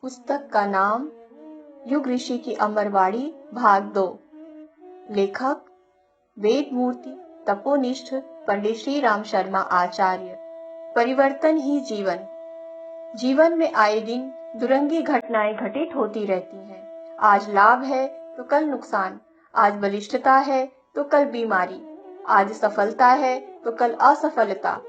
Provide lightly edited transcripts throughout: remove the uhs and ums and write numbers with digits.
पुस्तक का नाम युग ऋषि की अमरवाणी भाग 2। लेखक वेद मूर्ति तपोनिष्ठ पंडित श्री राम शर्मा आचार्य। परिवर्तन ही जीवन। जीवन में आए दिन दुरंगी घटनाएं घटित होती रहती हैं। आज लाभ है तो कल नुकसान, आज बलिष्ठता है तो कल बीमारी, आज सफलता है तो कल असफलता।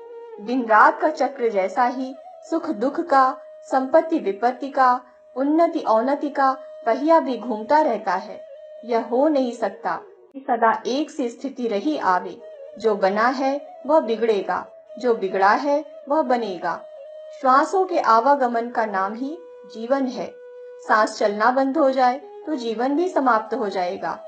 दिन रात का चक्र जैसा ही सुख दुख का, संपत्ति विपत्ति का, उन्नति अवनति का पहिया भी घूमता रहता है। यह हो नहीं सकता कि सदा एक सी स्थिति रही आवे। जो बना है वह बिगड़ेगा, जो बिगड़ा है वह बनेगा। श्वासों के आवागमन का नाम ही जीवन है। सांस चलना बंद हो जाए तो जीवन भी समाप्त हो जाएगा।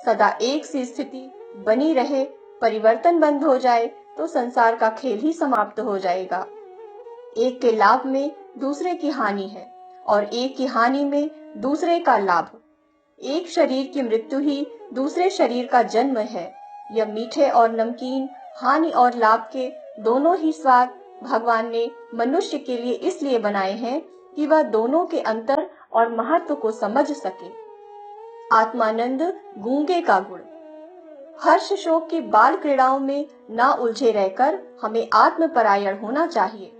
सदा एक सी स्थिति बनी रहे, परिवर्तन बंद हो जाए तो संसार का खेल ही समाप्त हो जाएगा। एक के लाभ में दूसरे की हानि है और एक की हानि में दूसरे का लाभ। एक शरीर की मृत्यु ही दूसरे शरीर का जन्म है। यह मीठे और नमकीन, हानि और लाभ के दोनों ही स्वाद भगवान ने मनुष्य के लिए इसलिए बनाए हैं कि वह दोनों के अंतर और महत्व को समझ सके। आत्मानंद गूंगे का गुण। हर्ष शोक की बाल क्रीड़ाओं में ना उलझे रहकर हमें आत्मपरायण होना चाहिए।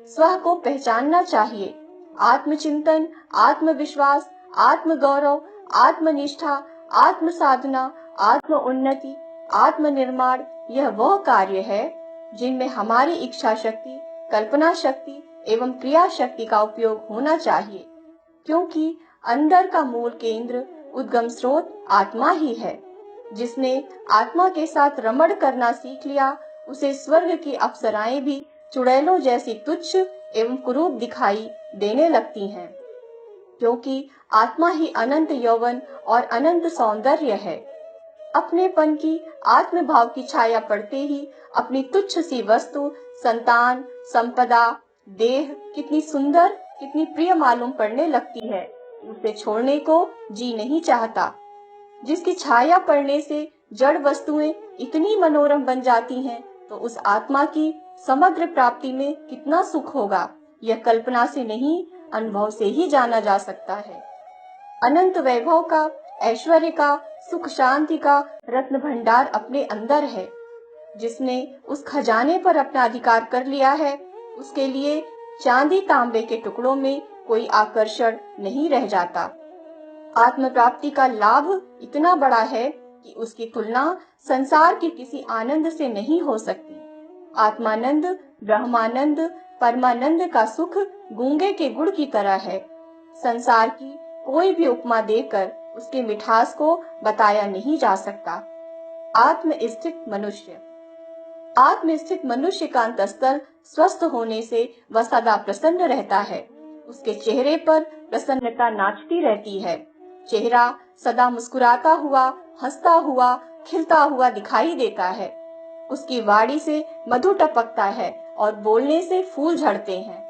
स्व को पहचानना चाहिए। आत्मचिंतन, आत्मविश्वास, आत्मगौरव, आत्मनिष्ठा, आत्म साधना, आत्म उन्नति, आत्मनिर्माण यह वह कार्य है जिनमें हमारी इच्छा शक्ति, कल्पना शक्ति एवं क्रिया शक्ति का उपयोग होना चाहिए, क्योंकि अंदर का मूल केंद्र, उद्गम स्रोत आत्मा ही है। जिसने आत्मा के साथ रमण करना सीख लिया, उसे स्वर्ग की अप्सराएं भी चुड़ैलों जैसी तुच्छ एवं कुरूप दिखाई देने लगती हैं, क्योंकि आत्मा ही अनंत यौवन और अनंत सौंदर्य है। अपनेपन की आत्म भाव की छाया पड़ते ही अपनी तुच्छ सी वस्तु, संतान, संपदा, देह कितनी सुंदर, कितनी प्रिय मालूम पड़ने लगती है। उसे छोड़ने को जी नहीं चाहता। जिसकी छाया पड़ने से जड़ वस्तुएं इतनी मनोरम बन जाती हैं, तो उस आत्मा की समग्र प्राप्ति में कितना सुख होगा, यह कल्पना से नहीं, अनुभव से ही जाना जा सकता है। अनंत वैभव का, ऐश्वर्य का, सुख शांति का रत्न भंडार अपने अंदर है। जिसने उस खजाने पर अपना अधिकार कर लिया है, उसके लिए चांदी तांबे के टुकड़ों में कोई आकर्षण नहीं रह जाता। आत्म प्राप्ति का लाभ इतना बड़ा है कि उसकी तुलना संसार के किसी आनंद से नहीं हो सकती। आत्मानंद, ब्रह्मानंद, परमानंद का सुख गूंगे के गुड़ की तरह है। संसार की कोई भी उपमा देकर उसके मिठास को बताया नहीं जा सकता। आत्मस्थित मनुष्य। आत्मस्थित मनुष्य का अंतस्तर स्वस्थ होने से वह सदा प्रसन्न रहता है। उसके चेहरे पर प्रसन्नता नाचती रहती है। चेहरा सदा मुस्कुराता हुआ, हंसता हुआ, खिलता हुआ दिखाई देता है। उसकी वाणी से मधु टपकता है और बोलने से फूल झड़ते हैं।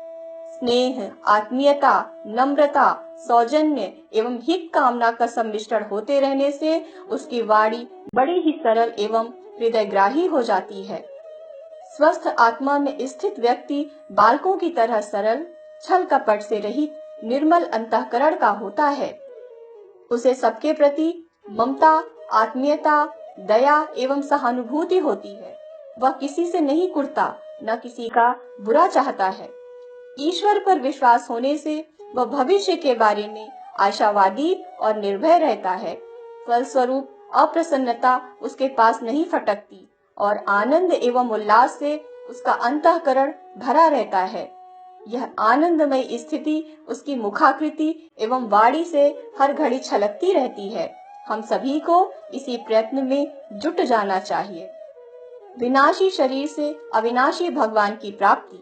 स्नेह, आत्मीयता, नम्रता, सौजन्य एवं हित कामना का सम्मिश्रण होते रहने से उसकी वाणी बड़ी ही सरल एवं हृदयग्राही हो जाती है। स्वस्थ आत्मा में स्थित व्यक्ति बालकों की तरह सरल, छल कपट से रहित, निर्मल अंतःकरण का होता है। उसे सबके प्रति ममता, आत्मीयता, दया एवं सहानुभूति होती है। वह किसी से नहीं कुढ़ता, न किसी का बुरा चाहता है। ईश्वर पर विश्वास होने से वह भविष्य के बारे में आशावादी और निर्भय रहता है। फलस्वरूप अप्रसन्नता उसके पास नहीं फटकती और आनंद एवं उल्लास से उसका अंतःकरण भरा रहता है। यह आनंदमय स्थिति उसकी मुखाकृति एवं वाणी से हर घड़ी छलकती रहती है। हम सभी को इसी प्रयत्न में जुट जाना चाहिए। विनाशी शरीर से अविनाशी भगवान की प्राप्ति।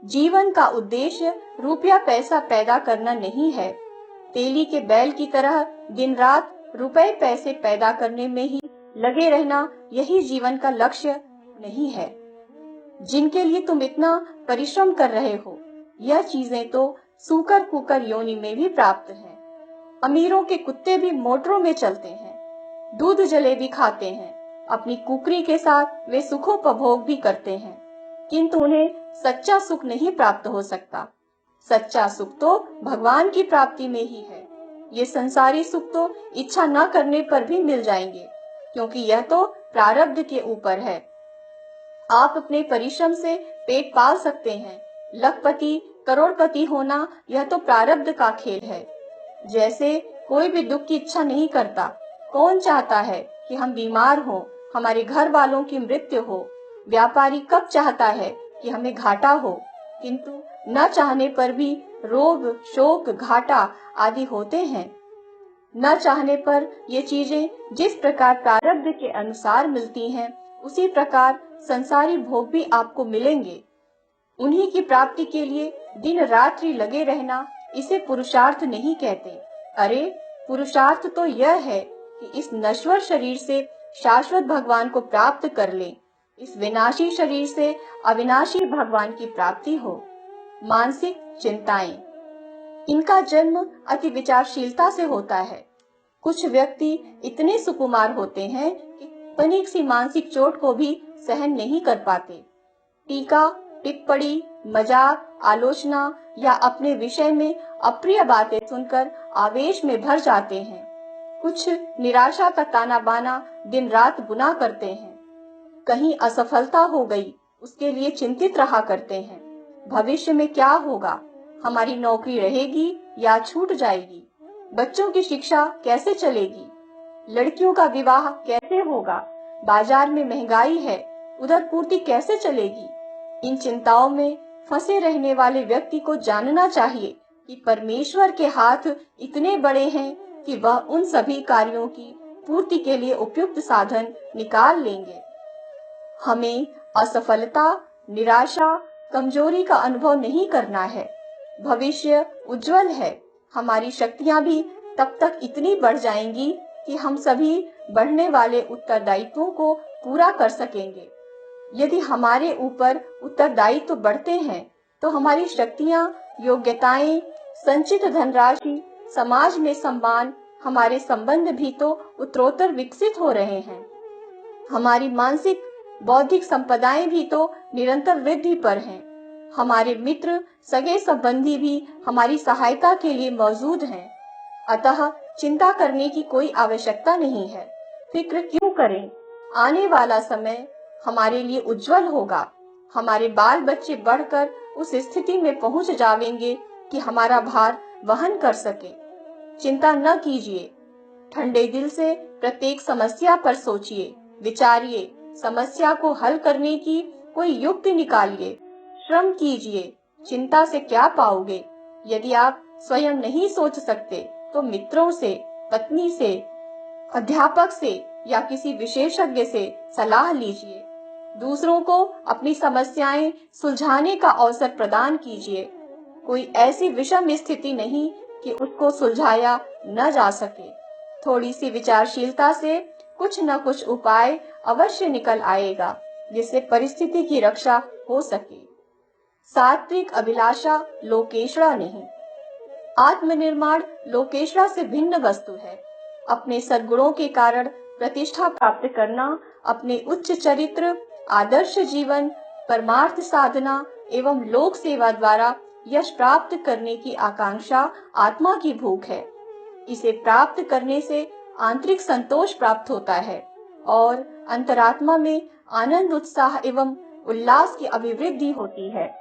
जीवन का उद्देश्य रुपया पैसा पैदा करना नहीं है। तेली के बैल की तरह दिन रात रुपए पैसे पैदा करने में ही लगे रहना, यही जीवन का लक्ष्य नहीं है। जिनके लिए तुम इतना परिश्रम कर रहे हो, यह चीजें तो सूकर कुकर योनि में भी प्राप्त हैं। अमीरों के कुत्ते भी मोटरों में चलते हैं, दूध जलेबी खाते हैं, अपनी कुकरी के साथ वे सुखोपभोग भी करते हैं, किंतु उन्हें सच्चा सुख नहीं प्राप्त हो सकता। सच्चा सुख तो भगवान की प्राप्ति में ही है। ये संसारी सुख तो इच्छा न करने पर भी मिल जाएंगे, क्योंकि यह तो प्रारब्ध के ऊपर है। आप अपने परिश्रम से पेट पाल सकते हैं। लखपति करोड़पति होना यह तो प्रारब्ध का खेल है। जैसे कोई भी दुख की इच्छा नहीं करता। कौन चाहता है कि हम बीमार हों, हमारे घर वालों की मृत्यु हो। व्यापारी कब चाहता है कि हमें घाटा हो, किंतु न चाहने पर भी रोग, शोक, घाटा आदि होते हैं। न चाहने पर ये चीजें जिस प्रकार प्रारब्ध के अनुसार मिलती हैं, उसी प्रकार संसारी भोग भी आपको मिलेंगे। उन्हीं की प्राप्ति के लिए दिन रात्रि लगे रहना, इसे पुरुषार्थ नहीं कहते। अरे, पुरुषार्थ तो यह है कि इस नश्वर शरीर से शाश्वत भगवान को प्राप्त कर ले, इस विनाशी शरीर से अविनाशी भगवान की प्राप्ति हो। मानसिक चिंताएं, इनका जन्म अति विचारशीलता से होता है। कुछ व्यक्ति इतने सुकुमार होते हैं कि तनिक सी मानसिक चोट को भी सहन नहीं कर पाते। टीका, टिप्पणी, मजाक, आलोचना या अपने विषय में अप्रिय बातें सुनकर आवेश में भर जाते हैं। कुछ निराशा का ताना बाना दिन रात गुना करते हैं। कहीं असफलता हो गई, उसके लिए चिंतित रहा करते हैं। भविष्य में क्या होगा, हमारी नौकरी रहेगी या छूट जाएगी, बच्चों की शिक्षा कैसे चलेगी, लड़कियों का विवाह कैसे होगा, बाजार में महंगाई है, उधर पूर्ति कैसे चलेगी। इन चिंताओं में फंसे रहने वाले व्यक्ति को जानना चाहिए कि परमेश्वर के हाथ इतने बड़े हैं कि वह उन सभी कार्यों की पूर्ति के लिए उपयुक्त साधन निकाल लेंगे। हमें असफलता, निराशा, कमजोरी का अनुभव नहीं करना है। भविष्य उज्जवल है। हमारी शक्तियां भी तब तक इतनी बढ़ जाएंगी कि हम सभी बढ़ने वाले उत्तरदायित्वों को पूरा कर सकेंगे। यदि हमारे ऊपर उत्तरदायित्व बढ़ते हैं तो हमारी शक्तियां, योग्यताएं, संचित धनराशि, समाज में सम्मान, हमारे संबंध भी तो उत्तरोत्तर विकसित हो रहे हैं। हमारी मानसिक बौद्धिक संपदाएं भी तो निरंतर वृद्धि पर हैं। हमारे मित्र, सगे संबंधी भी हमारी सहायता के लिए मौजूद हैं। अतः चिंता करने की कोई आवश्यकता नहीं है। फिक्र क्यों करें? आने वाला समय हमारे लिए उज्जवल होगा। हमारे बाल बच्चे बढ़कर उस स्थिति में पहुंच जावेंगे कि हमारा भार वहन कर सके। चिंता न कीजिए। ठंडे दिल से प्रत्येक समस्या पर सोचिए, विचारिए, समस्या को हल करने की कोई युक्ति निकालिए, श्रम कीजिए। चिंता से क्या पाओगे? यदि आप स्वयं नहीं सोच सकते तो मित्रों से, पत्नी से, अध्यापक से या किसी विशेषज्ञ से सलाह लीजिए। दूसरों को अपनी समस्याएं सुलझाने का अवसर प्रदान कीजिए। कोई ऐसी विषम स्थिति नहीं कि उसको सुलझाया न जा सके। थोड़ी सी विचारशीलता से कुछ न कुछ उपाय अवश्य निकल आएगा जिससे परिस्थिति की रक्षा हो सके। सात्विक अभिलाषा लोकेशड़ा नहीं। आत्मनिर्माण लोकेशड़ा से भिन्न वस्तु है। अपने सद्गुणों के कारण प्रतिष्ठा प्राप्त करना, अपने उच्च चरित्र, आदर्श जीवन, परमार्थ साधना एवं लोक सेवा द्वारा यश प्राप्त करने की आकांक्षा आत्मा की भूख है। इसे प्राप्त करने से आंतरिक संतोष प्राप्त होता है और अंतरात्मा में आनंद, उत्साह एवं उल्लास की अभिवृद्धि होती है।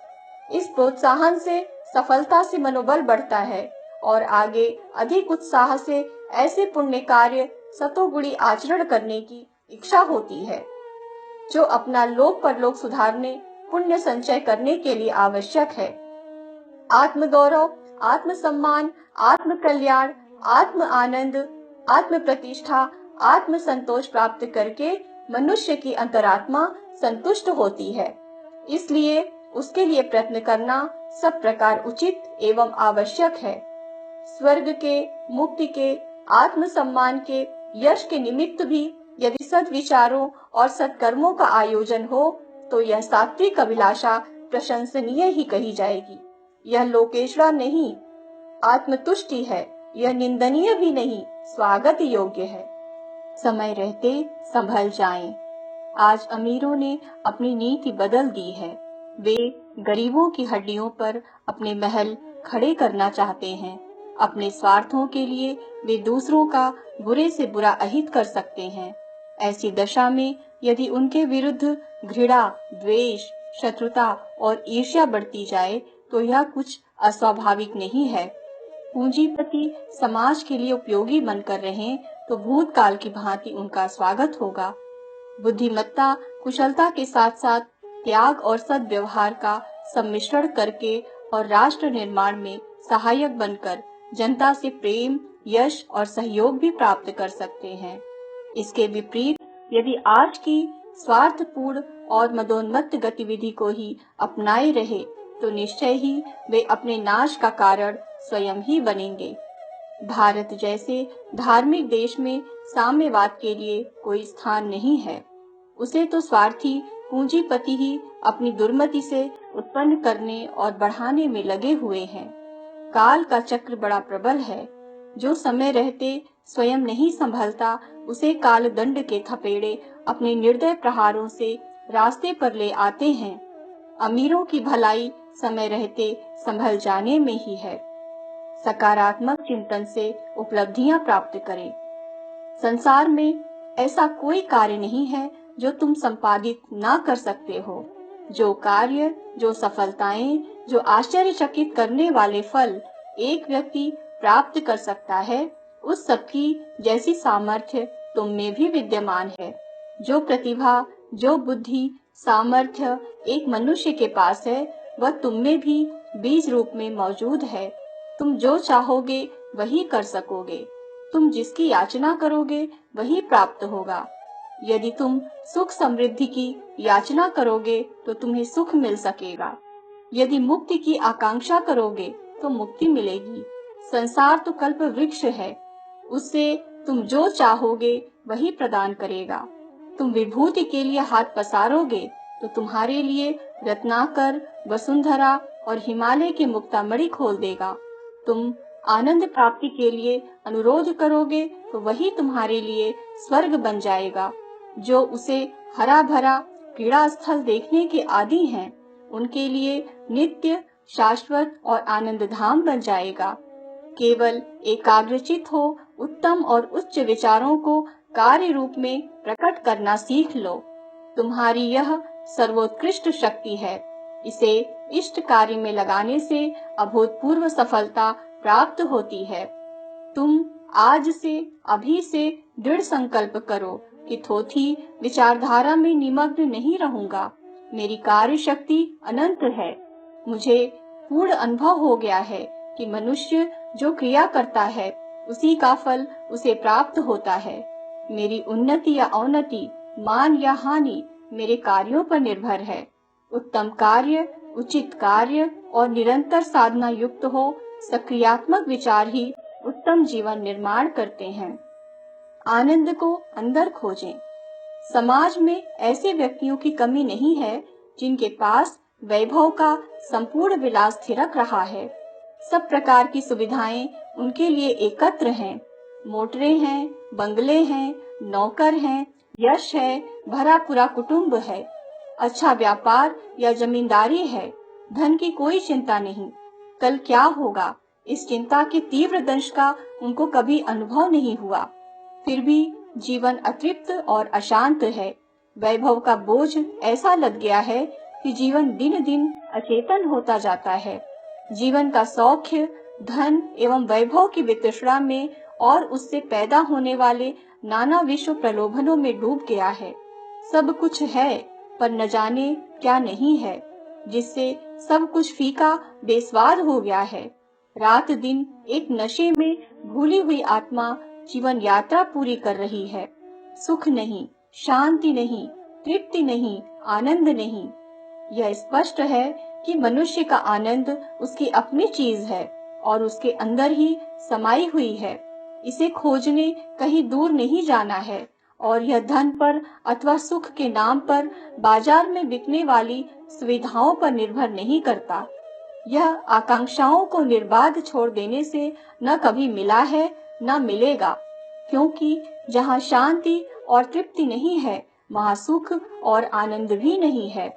इस प्रोत्साहन से सफलता से मनोबल बढ़ता है और आगे अधिक उत्साह से ऐसे पुण्य कार्य सतोगुणी आचरण करने की इच्छा होती है जो अपना लोक परलोक सुधारने, पुण्य संचय करने के लिए आवश्यक है। आत्म गौरव, आत्म सम्मान, आत्म कल्याण, आत्म आनंद, आत्म प्रतिष्ठा, आत्म संतोष प्राप्त करके मनुष्य की अंतरात्मा संतुष्ट होती है। इसलिए उसके लिए प्रयत्न करना सब प्रकार उचित एवं आवश्यक है। स्वर्ग के, मुक्ति के, आत्म सम्मान के, यश के निमित्त भी यदि सद्विचारों और सत्कर्मों का आयोजन हो तो यह सात्विक अभिलाषा प्रशंसनीय ही कही जाएगी। यह लोकेशड़ा नहीं, आत्मतुष्टि है। यह निंदनीय भी नहीं, स्वागत योग्य है। समय रहते संभल जाएं। आज अमीरों ने अपनी नीति बदल दी है। वे गरीबों की हड्डियों पर अपने महल खड़े करना चाहते हैं। अपने स्वार्थों के लिए वे दूसरों का बुरे से बुरा अहित कर सकते हैं। ऐसी दशा में यदि उनके विरुद्ध घृणा, द्वेष, शत्रुता और ईर्ष्या बढ़ती जाए तो यह कुछ अस्वाभाविक नहीं है। पूंजीपति समाज के लिए उपयोगी बनकर रहें तो भूतकाल की भांति उनका स्वागत होगा। बुद्धिमत्ता, कुशलता के साथ साथ त्याग और सद्व्यवहार का सम्मिश्रण करके और राष्ट्र निर्माण में सहायक बनकर जनता से प्रेम, यश और सहयोग भी प्राप्त कर सकते हैं। इसके विपरीत यदि आज की स्वार्थपूर्ण और मदोन्मत्त गतिविधि को ही अपनाए रहे तो निश्चय ही वे अपने नाश का कारण स्वयं ही बनेंगे। भारत जैसे धार्मिक देश में साम्यवाद के लिए कोई स्थान नहीं है। उसे तो स्वार्थी पूंजीपति ही अपनी दुर्मति से उत्पन्न करने और बढ़ाने में लगे हुए हैं। काल का चक्र बड़ा प्रबल है। जो समय रहते स्वयं नहीं संभलता उसे काल दंड के थपेड़े अपने निर्दय प्रहारों से रास्ते पर ले आते हैं। अमीरों की भलाई समय रहते संभल जाने में ही है। सकारात्मक चिंतन से उपलब्धियां प्राप्त करें। संसार में ऐसा कोई कार्य नहीं है जो तुम संपादित ना कर सकते हो। जो कार्य, जो सफलताएं, जो आश्चर्यचकित करने वाले फल एक व्यक्ति प्राप्त कर सकता है, उस सबकी जैसी सामर्थ्य तुम में भी विद्यमान है। जो प्रतिभा, जो बुद्धि, सामर्थ्य एक मनुष्य के पास है, वह तुम में भी बीज रूप में मौजूद है। तुम जो चाहोगे वही कर सकोगे। तुम जिसकी याचना करोगे वही प्राप्त होगा। यदि तुम सुख समृद्धि की याचना करोगे तो तुम्हें सुख मिल सकेगा। यदि मुक्ति की आकांक्षा करोगे तो मुक्ति मिलेगी। संसार तो कल्प वृक्ष है, उससे तुम जो चाहोगे वही प्रदान करेगा। तुम विभूति के लिए हाथ पसारोगे तो तुम्हारे लिए रत्नाकर, वसुंधरा और हिमालय की मुक्तामणि खोल देगा। तुम आनंद प्राप्ति के लिए अनुरोध करोगे तो वही तुम्हारे लिए स्वर्ग बन जाएगा। जो उसे हरा भरा क्रीड़ा स्थल देखने के आदी हैं, उनके लिए नित्य, शाश्वत और आनंद धाम बन जाएगा। केवल एकाग्रचित हो उत्तम और उच्च विचारों को कार्य रूप में प्रकट करना सीख लो। तुम्हारी यह सर्वोत्कृष्ट शक्ति है। इसे इष्ट कार्य में लगाने से अभूतपूर्व सफलता प्राप्त होती है। तुम आज से, अभी से दृढ़ संकल्प करो कि थोथी विचारधारा में निमग्न नहीं रहूंगा। मेरी कार्य शक्ति अनंत है। मुझे पूर्ण अनुभव हो गया है कि मनुष्य जो क्रिया करता है उसी का फल उसे प्राप्त होता है। मेरी उन्नति या अवनति, मान या हानि मेरे कार्यों पर निर्भर है। उत्तम कार्य, उचित कार्य और निरंतर साधना युक्त हो सक्रियात्मक विचार ही उत्तम जीवन निर्माण करते हैं। आनंद को अंदर खोजें। समाज में ऐसे व्यक्तियों की कमी नहीं है जिनके पास वैभव का संपूर्ण विलास थिरक रहा है। सब प्रकार की सुविधाएं उनके लिए एकत्र हैं। मोटरें हैं, बंगले हैं, नौकर हैं, यश है, भरा पूरा कुटुंब है, अच्छा व्यापार या जमींदारी है। धन की कोई चिंता नहीं। कल क्या होगा इस चिंता के तीव्र दंश का उनको कभी अनुभव नहीं हुआ। फिर भी जीवन अतृप्त और अशांत है। वैभव का बोझ ऐसा लद गया है कि जीवन दिन दिन अचेतन होता जाता है। जीवन का सौख्य, धन एवं वैभव की वितृष्णा में और उससे पैदा होने वाले नाना विश्व प्रलोभनों में डूब गया है। सब कुछ है पर न जाने क्या नहीं है, जिससे सब कुछ फीका बेस्वाद हो गया है। रात दिन एक नशे में भूली हुई आत्मा जीवन यात्रा पूरी कर रही है। सुख नहीं, शांति नहीं, तृप्ति नहीं, आनंद नहीं। यह स्पष्ट है कि मनुष्य का आनंद उसकी अपनी चीज है और उसके अंदर ही समाई हुई है। इसे खोजने कहीं दूर नहीं जाना है और यह धन पर अथवा सुख के नाम पर बाजार में बिकने वाली सुविधाओं पर निर्भर नहीं करता। यह आकांक्षाओं को निर्बाध छोड़ देने से न कभी मिला है न मिलेगा, क्योंकि जहाँ शांति और तृप्ति नहीं है वहाँ सुख और आनंद भी नहीं है।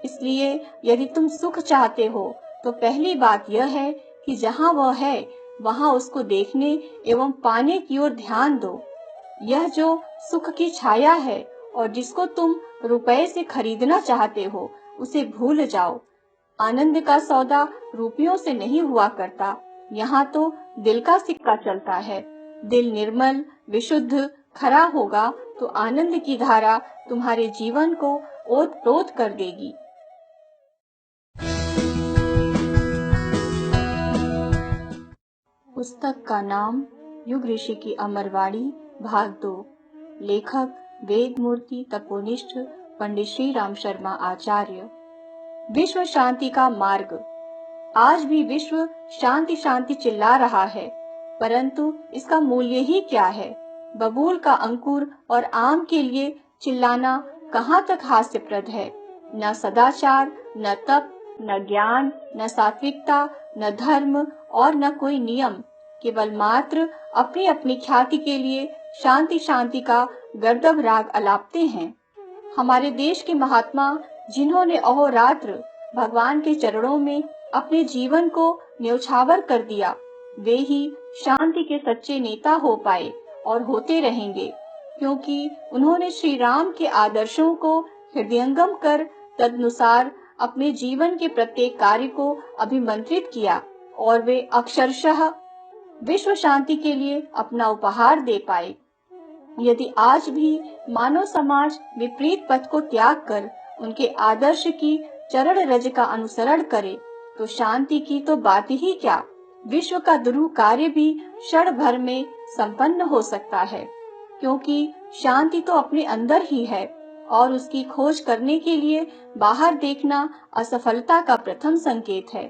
इसलिए यदि तुम सुख चाहते हो तो पहली बात यह है कि जहाँ वह है वहाँ उसको देखने एवं पाने की ओर ध्यान दो। यह जो सुख की छाया है और जिसको तुम रुपए से खरीदना चाहते हो उसे भूल जाओ। आनंद का सौदा रुपयों से नहीं हुआ करता, यहाँ तो दिल का सिक्का चलता है। दिल निर्मल विशुद्ध खरा होगा तो आनंद की धारा तुम्हारे जीवन को ओत-प्रोत कर देगी। पुस्तक का नाम युग ऋषि की अमरवाणी भाग 2। लेखक वेद मूर्ति तपोनिष्ठ पंडित श्री राम शर्मा आचार्य। विश्व शांति का मार्ग। आज भी विश्व शांति शांति चिल्ला रहा है, परंतु इसका मूल्य ही क्या है? बबूल का अंकुर और आम के लिए चिल्लाना कहाँ तक हास्यप्रद है। न सदाचार, न तप, न ज्ञान, न सात्विकता, न धर्म और न कोई नियम, केवल मात्र अपनी अपनी ख्याति के लिए शांति शांति का गर्दभ राग अलापते हैं। हमारे देश के महात्मा जिन्होंने अहोरात्र भगवान के चरणों में अपने जीवन को न्यौछावर कर दिया, वे ही शांति के सच्चे नेता हो पाए और होते रहेंगे, क्योंकि उन्होंने श्री राम के आदर्शों को हृदयंगम कर तदनुसार अपने जीवन के प्रत्येक कार्य को अभिमंत्रित किया और वे अक्षरशः विश्व शांति के लिए अपना उपहार दे पाए। यदि आज भी मानव समाज विपरीत पथ को त्याग कर उनके आदर्श की चरण रज का अनुसरण करे तो शांति की तो बात ही क्या, विश्व का दुरूह कार्य भी क्षण भर में संपन्न हो सकता है, क्योंकि शांति तो अपने अंदर ही है और उसकी खोज करने के लिए बाहर देखना असफलता का प्रथम संकेत है।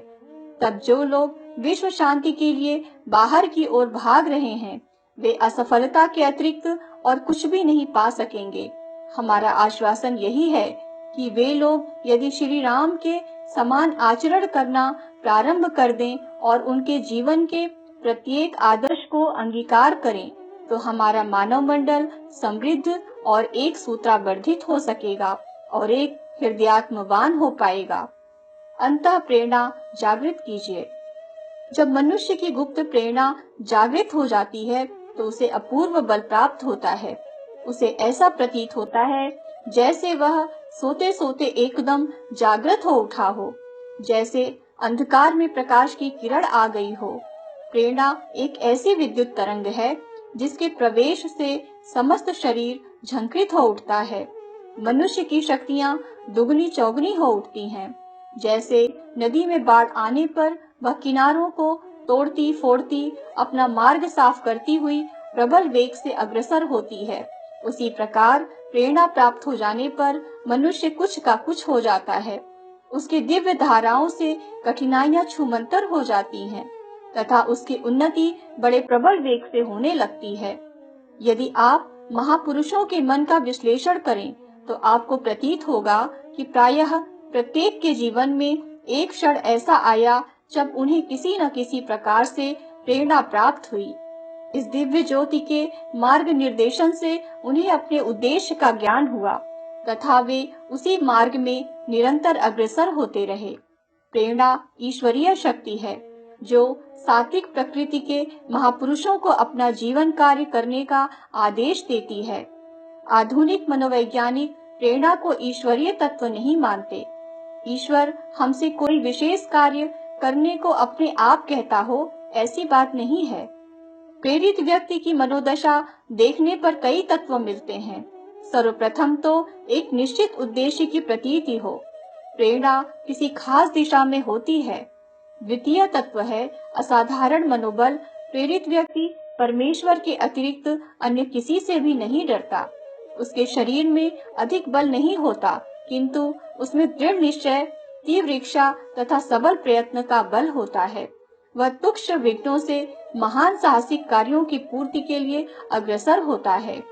तब जो लोग विश्व शांति के लिए बाहर की ओर भाग रहे हैं, वे असफलता के अतिरिक्त और कुछ भी नहीं पा सकेंगे। हमारा आश्वासन यही है कि वे लोग यदि श्री राम के समान आचरण करना प्रारंभ कर दें और उनके जीवन के प्रत्येक आदर्श को अंगीकार करें, तो हमारा मानव मंडल समृद्ध और एक सूत्रावर्धित हो सकेगा और एक हृदयात्मवान हो पाएगा। अंतः प्रेरणा जागृत कीजिए। जब मनुष्य की गुप्त प्रेरणा जागृत हो जाती है तो उसे अपूर्व बल प्राप्त होता है। उसे ऐसा प्रतीत होता है जैसे वह सोते सोते एकदम जागृत हो उठा हो, जैसे अंधकार में प्रकाश की किरण आ गई हो। प्रेरणा एक ऐसी विद्युत तरंग है जिसके प्रवेश से समस्त शरीर झंकृत हो उठता है। मनुष्य की शक्तियां दुगनी चौगनी हो उठती हैं। जैसे नदी में बाढ़ आने पर वह किनारों को तोड़ती फोड़ती अपना मार्ग साफ करती हुई प्रबल वेग से अग्रसर होती है, उसी प्रकार प्रेरणा प्राप्त हो जाने पर मनुष्य कुछ का कुछ हो जाता है। उसकी दिव्य धाराओं से कठिनाइयां छूमंतर हो जाती हैं तथा उसकी उन्नति बड़े प्रबल वेग से होने लगती है। यदि आप महापुरुषों के मन का विश्लेषण करें तो आपको प्रतीत होगा कि प्रायः प्रत्येक के जीवन में एक क्षण ऐसा आया जब उन्हें किसी न किसी प्रकार से प्रेरणा प्राप्त हुई। इस दिव्य ज्योति के मार्ग निर्देशन से उन्हें अपने उद्देश्य का ज्ञान हुआ तथा वे उसी मार्ग में निरंतर अग्रसर होते रहे। प्रेरणा ईश्वरीय शक्ति है जो सात्विक प्रकृति के महापुरुषों को अपना जीवन कार्य करने का आदेश देती है। आधुनिक मनोवैज्ञानिक प्रेरणा को ईश्वरीय तत्व नहीं मानते। ईश्वर हमसे कोई विशेष कार्य करने को अपने आप कहता हो, ऐसी बात नहीं है। प्रेरित व्यक्ति की मनोदशा देखने पर कई तत्व मिलते हैं। सर्वप्रथम तो एक निश्चित उद्देश्य की प्रतीति हो। प्रेरणा किसी खास दिशा में होती है। द्वितीय तत्व है असाधारण मनोबल। प्रेरित व्यक्ति परमेश्वर के अतिरिक्त अन्य किसी से भी नहीं डरता। उसके शरीर में अधिक बल नहीं होता, किंतु उसमें दृढ़ निश्चय, तीव्र इच्छा तथा सबल प्रयत्न का बल होता है। वह तुच्छ विघ्नों से महान साहसिक कार्यों की पूर्ति के लिए अग्रसर होता है।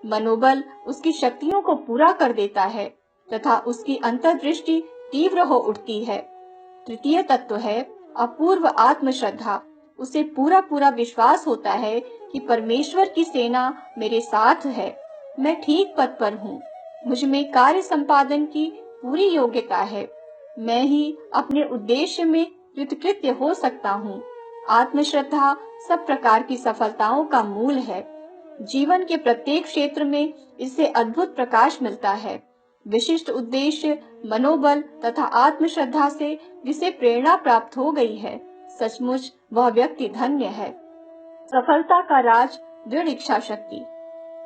मनोबल उसकी शक्तियों को पूरा कर देता है तथा उसकी अंतर्दृष्टि तीव्र हो उठती है। तृतीय तत्व है अपूर्व आत्मश्रद्धा। उसे पूरा पूरा विश्वास होता है कि परमेश्वर की सेना मेरे साथ है, मैं ठीक पथ पर हूँ, मुझ में कार्य संपादन की पूरी योग्यता है मैं ही अपने उद्देश्य में कृतकृत्य हो सकता हूँ। आत्मश्रद्धा सब प्रकार की सफलताओं का मूल है। जीवन के प्रत्येक क्षेत्र में इससे अद्भुत प्रकाश मिलता है। विशिष्ट उद्देश्य, मनोबल तथा आत्मश्रद्धा से जिसे प्रेरणा प्राप्त हो गई है, सचमुच वह व्यक्ति धन्य है। सफलता का राज दृढ़ इच्छा शक्ति।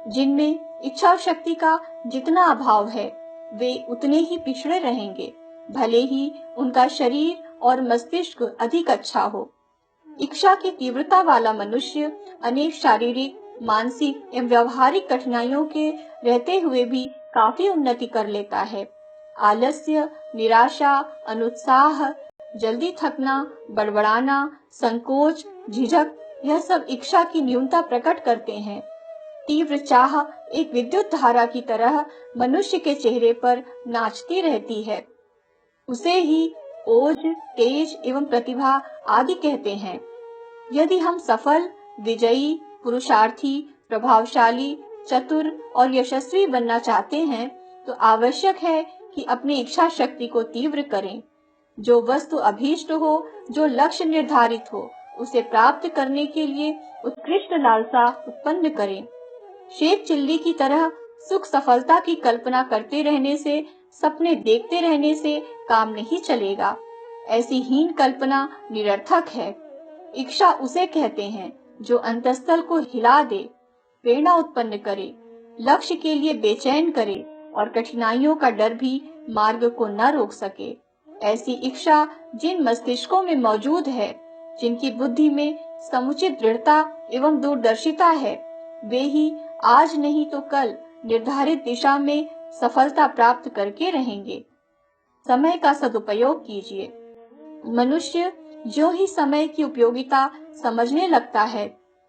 जिनमें इच्छा शक्ति का जितना अभाव है, वे उतने ही पिछड़े रहेंगे, भले ही उनका शरीर और मस्तिष्क अधिक अच्छा हो। इच्छा की तीव्रता वाला मनुष्य अनेक शारीरिक, मानसिक एवं व्यवहारिक कठिनाइयों के रहते हुए भी काफी उन्नति कर लेता है। आलस्य, निराशा, अनुत्साह, जल्दी थकना, बड़बड़ाना, संकोच, झिझक, यह सब इच्छा की न्यूनता प्रकट करते हैं। तीव्र चाह एक विद्युत धारा की तरह मनुष्य के चेहरे पर नाचती रहती है। उसे ही ओज, तेज एवं प्रतिभा आदि कहते हैं। यदि हम सफल, विजयी, पुरुषार्थी, प्रभावशाली, चतुर और यशस्वी बनना चाहते हैं, तो आवश्यक है कि अपनी इच्छा शक्ति को तीव्र करें। जो वस्तु अभीष्ट हो, जो लक्ष्य निर्धारित हो, उसे प्राप्त करने के लिए उत्कृष्ट लालसा उत्पन्न करें। शेख चिल्ली की तरह सुख सफलता की कल्पना करते रहने से, सपने देखते रहने से काम नहीं चलेगा। ऐसी हीन कल्पना निरर्थक है। इच्छा उसे कहते हैं जो अंतःस्थल को हिला दे, प्रेरणा उत्पन्न करे, लक्ष्य के लिए बेचैन करे और कठिनाइयों का डर भी मार्ग को न रोक सके। ऐसी इच्छा जिन मस्तिष्कों में मौजूद है, जिनकी बुद्धि में समुचित दृढ़ता एवं दूरदर्शिता है, वे ही आज नहीं तो कल निर्धारित दिशा में सफलता प्राप्त करके रहेंगे। समय का सदुपयोग कीजिए। मनुष्य जो ही समय की उपयोगिता समझने लगता है,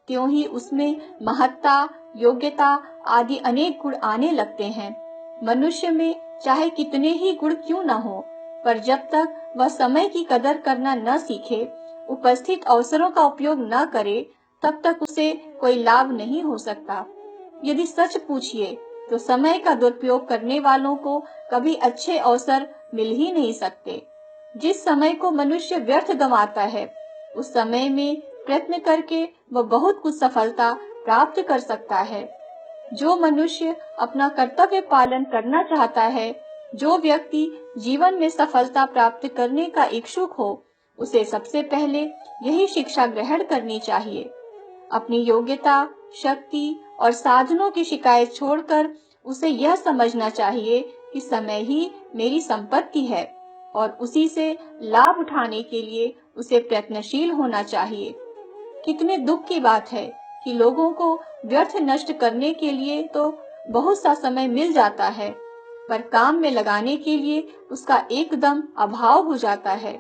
त्यों ही उसमें महत्ता, योग्यता आदि अनेक गुण आने लगते हैं। मनुष्य में चाहे कितने ही गुण क्यों न हो, पर जब तक वह समय की कदर करना न सीखे, उपस्थित अवसरों का उपयोग न करे, तब तक उसे कोई लाभ नहीं हो सकता। यदि सच पूछिए तो समय का दुरुपयोग करने वालों को कभी अच्छे अवसर मिल ही नहीं सकते। जिस समय को मनुष्य व्यर्थ गंवाता है, उस समय में प्रयत्न करके वह बहुत कुछ सफलता प्राप्त कर सकता है। जो मनुष्य अपना कर्तव्य पालन करना चाहता है, जो व्यक्ति जीवन में सफलता प्राप्त करने का इच्छुक हो, उसे सबसे पहले यही शिक्षा ग्रहण करनी चाहिए। अपनी योग्यता, शक्ति और साधनों की शिकायत छोड़कर उसे यह समझना चाहिए कि समय ही मेरी संपत्ति है और उसी से लाभ उठाने के लिए उसे प्रयत्नशील होना चाहिए। कितने दुख की बात है कि लोगों को व्यर्थ नष्ट करने के लिए तो बहुत सा समय मिल जाता है, पर काम में लगाने के लिए उसका एकदम अभाव हो जाता है।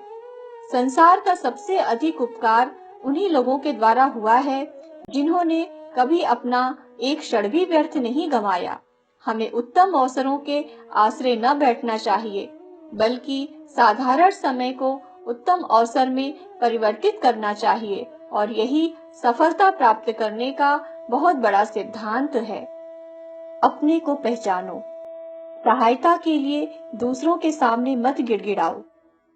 संसार का सबसे अधिक उपकार उन्हीं लोगों के द्वारा हुआ है जिन्होंने कभी अपना एक क्षण भी व्यर्थ नहीं गंवाया। हमें उत्तम अवसरों के आश्रय न बैठना चाहिए, बल्कि साधारण समय को उत्तम अवसर में परिवर्तित करना चाहिए, और यही सफलता प्राप्त करने का बहुत बड़ा सिद्धांत है। अपने को पहचानो। सहायता के लिए दूसरों के सामने मत गिड़गिड़ाओ,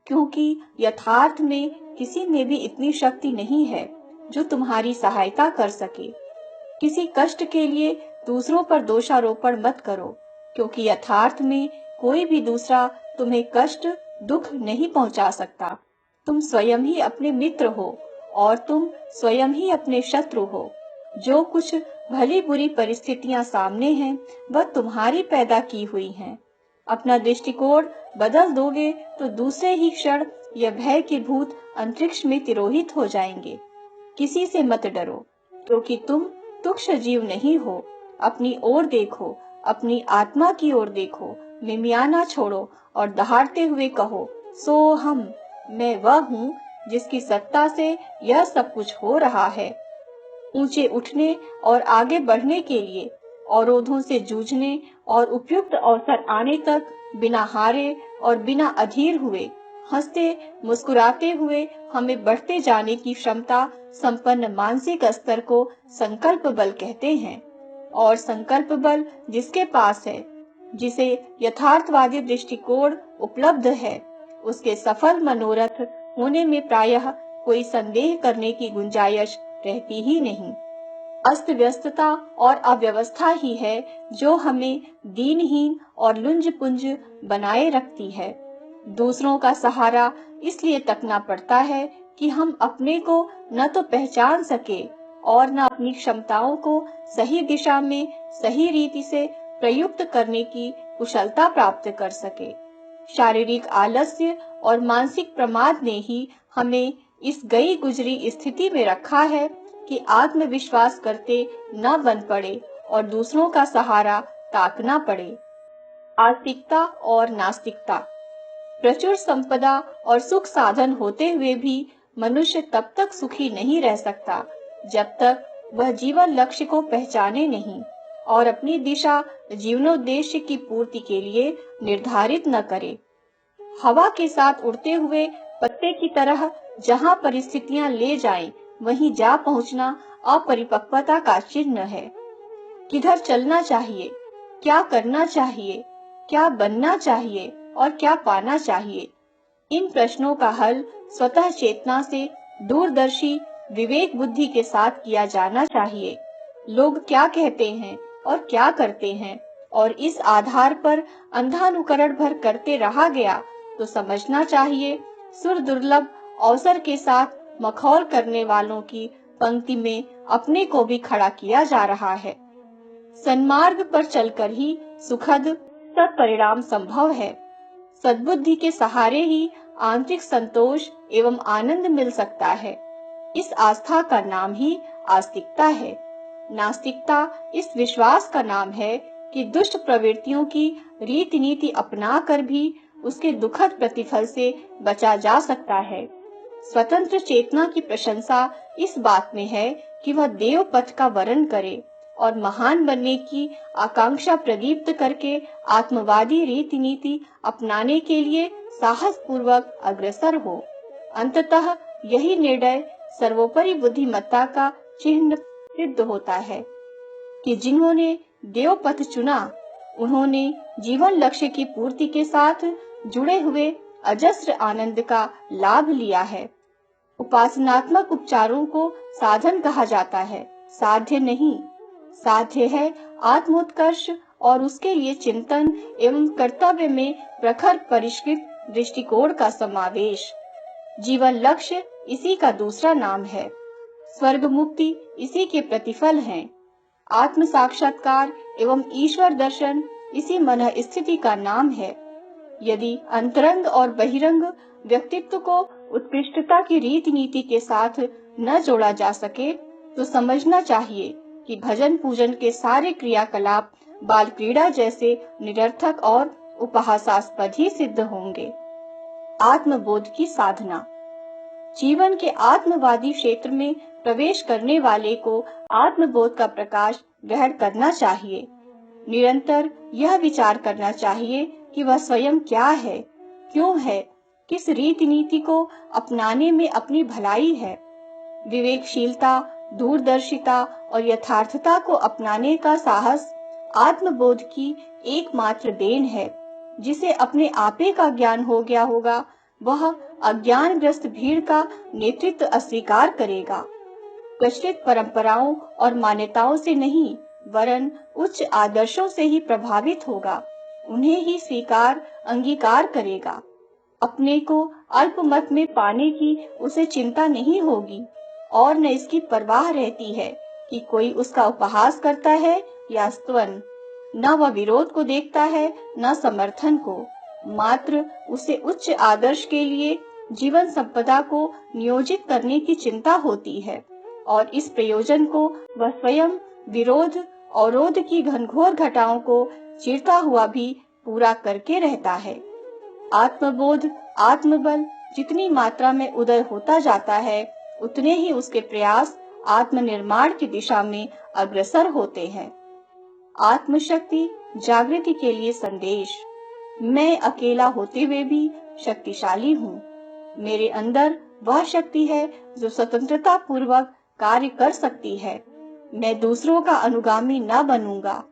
क्योंकि यथार्थ में किसी में भी इतनी शक्ति नहीं है जो तुम्हारी सहायता कर सके। किसी कष्ट के लिए दूसरों पर दोषारोपण मत करो, क्योंकि यथार्थ में कोई भी दूसरा तुम्हें कष्ट, दुख नहीं पहुंचा सकता। तुम स्वयं ही अपने मित्र हो और तुम स्वयं ही अपने शत्रु हो। जो कुछ भली बुरी परिस्थितियां सामने हैं, वह तुम्हारी पैदा की हुई हैं। अपना दृष्टिकोण बदल दोगे तो दूसरे ही क्षण यह भय के भूत अंतरिक्ष में तिरोहित हो जाएंगे। किसी से मत डरो, क्योंकि तुम तुच्छ जीव नहीं हो। अपनी ओर देखो, अपनी आत्मा की ओर देखो, मिमियाना छोड़ो और दहाड़ते हुए कहो, सो हम, मैं वह हूँ जिसकी सत्ता से यह सब कुछ हो रहा है। ऊंचे उठने और आगे बढ़ने के लिए, अवरोधों से जूझने और उपयुक्त अवसर आने तक बिना हारे और बिना अधीर हुए, हंसते मुस्कुराते हुए हमें बढ़ते जाने की क्षमता संपन्न मानसिक स्तर को संकल्प बल कहते हैं। और संकल्प बल जिसके पास है, जिसे यथार्थवादी दृष्टिकोण उपलब्ध है, उसके सफल मनोरथ होने में प्रायः कोई संदेह करने की गुंजाइश रहती ही नहीं। अस्त व्यस्तता और अव्यवस्था ही है जो हमें दीनहीन और लुंज पुंज बनाए रखती है। दूसरों का सहारा इसलिए तकना पड़ता है कि हम अपने को न तो पहचान सके और न अपनी क्षमताओं को सही दिशा में सही रीति से प्रयुक्त करने की कुशलता प्राप्त कर सके। शारीरिक आलस्य और मानसिक प्रमाद ने ही हमें इस गई गुजरी स्थिति में रखा है कि आत्मविश्वास करते न बन पड़े और दूसरों का सहारा ताकना पड़े। आस्तिकता और नास्तिकता। प्रचुर संपदा और सुख साधन होते हुए भी मनुष्य तब तक सुखी नहीं रह सकता जब तक वह जीवन लक्ष्य को पहचाने नहीं और अपनी दिशा जीवनोद्देश्य की पूर्ति के लिए निर्धारित न करे। हवा के साथ उड़ते हुए पत्ते की तरह जहाँ परिस्थितियां ले जाएं, वहीं जा पहुंचना अपरिपक्वता का चिन्ह है। किधर चलना चाहिए, क्या करना चाहिए, क्या बनना चाहिए और क्या पाना चाहिए, इन प्रश्नों का हल स्वतः चेतना से दूरदर्शी विवेक बुद्धि के साथ किया जाना चाहिए। लोग क्या कहते हैं और क्या करते हैं और इस आधार पर अंधानुकरण भर करते रहा गया तो समझना चाहिए सुर दुर्लभ अवसर के साथ मखौल करने वालों की पंक्ति में अपने को भी खड़ा किया जा रहा है। सन्मार्ग पर चलकर ही सुखद सत्परिणाम संभव है। सद्बुद्धि के सहारे ही आंतरिक संतोष एवं आनंद मिल सकता है। इस आस्था का नाम ही आस्तिकता है। नास्तिकता इस विश्वास का नाम है कि दुष्ट प्रवृत्तियों की रीति नीति अपना कर भी उसके दुखद प्रतिफल से बचा जा सकता है। स्वतंत्र चेतना की प्रशंसा इस बात में है कि वह देव पथ का वरण करे और महान बनने की आकांक्षा प्रदीप्त करके आत्मवादी रीति नीति अपनाने के लिए साहस पूर्वक अग्रसर हो। अंततः यही निर्णय सर्वोपरि बुद्धिमत्ता का चिन्ह सिद्ध होता है कि जिन्होंने देव पथ चुना उन्होंने जीवन लक्ष्य की पूर्ति के साथ जुड़े हुए अजस्र आनंद का लाभ लिया है। उपासनात्मक उपचारों को साधन कहा जाता है, साध्य नहीं। साध्य है आत्मोत्कर्ष और उसके लिए चिंतन एवं कर्तव्य में प्रखर परिष्कृत दृष्टिकोण का समावेश। जीवन लक्ष्य इसी का दूसरा नाम है। स्वर्ग मुक्ति इसी के प्रतिफल हैं। आत्म साक्षात्कार एवं ईश्वर दर्शन इसी मन स्थिति का नाम है। यदि अंतरंग और बहिरंग व्यक्तित्व को उत्कृष्टता की रीति नीति के साथ न जोड़ा जा सके तो समझना चाहिए कि भजन पूजन के सारे क्रियाकलाप बाल क्रीड़ा जैसे निरर्थक और उपहासास्पद ही सिद्ध होंगे। आत्मबोध की साधना। जीवन के आत्मवादी क्षेत्र में प्रवेश करने वाले को आत्मबोध का प्रकाश ग्रहण करना चाहिए। निरंतर यह विचार करना चाहिए कि वह स्वयं क्या है, क्यों है, किस रीति नीति को अपनाने में अपनी भलाई है। विवेकशीलता, दूरदर्शिता और यथार्थता को अपनाने का साहस आत्मबोध की एकमात्र देन है। जिसे अपने आपे का ज्ञान हो गया होगा वह अज्ञानग्रस्त भीड़ का नेतृत्व अस्वीकार करेगा। प्रचलित परंपराओं और मान्यताओं से नहीं वरन उच्च आदर्शों से ही प्रभावित होगा, उन्हें ही स्वीकार अंगीकार करेगा। अपने को अल्पमत में पाने की उसे चिंता नहीं होगी और न इसकी परवाह रहती है कि कोई उसका उपहास करता है या स्तवन। न वह विरोध को देखता है न समर्थन को, मात्र उसे उच्च आदर्श के लिए जीवन संपदा को नियोजित करने की चिंता होती है और इस प्रयोजन को वह स्वयं विरोध अवरोध की घनघोर घटाओं को चीरता हुआ भी पूरा करके रहता है। आत्मबोध, आत्मबल जितनी मात्रा में उदय होता जाता है उतने ही उसके प्रयास आत्मनिर्माण की दिशा में अग्रसर होते हैं। आत्मशक्ति जागृति के लिए संदेश। मैं अकेला होते हुए भी शक्तिशाली हूँ। मेरे अंदर वह शक्ति है जो स्वतंत्रता पूर्वक कार्य कर सकती है। मैं दूसरों का अनुगामी न बनूंगा।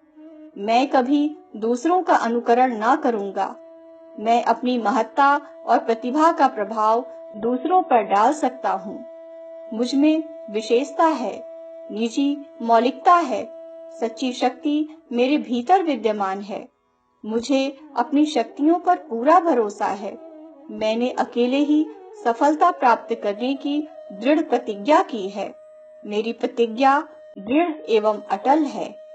मैं कभी दूसरों का अनुकरण न करूंगा। मैं अपनी महत्ता और प्रतिभा का प्रभाव दूसरों पर डाल सकता हूँ। मुझ में विशेषता है, निजी मौलिकता है, सच्ची शक्ति मेरे भीतर विद्यमान है। मुझे अपनी शक्तियों पर पूरा भरोसा है। मैंने अकेले ही सफलता प्राप्त करने की दृढ़ प्रतिज्ञा की है। मेरी प्रतिज्ञा दृढ़ एवं अटल है।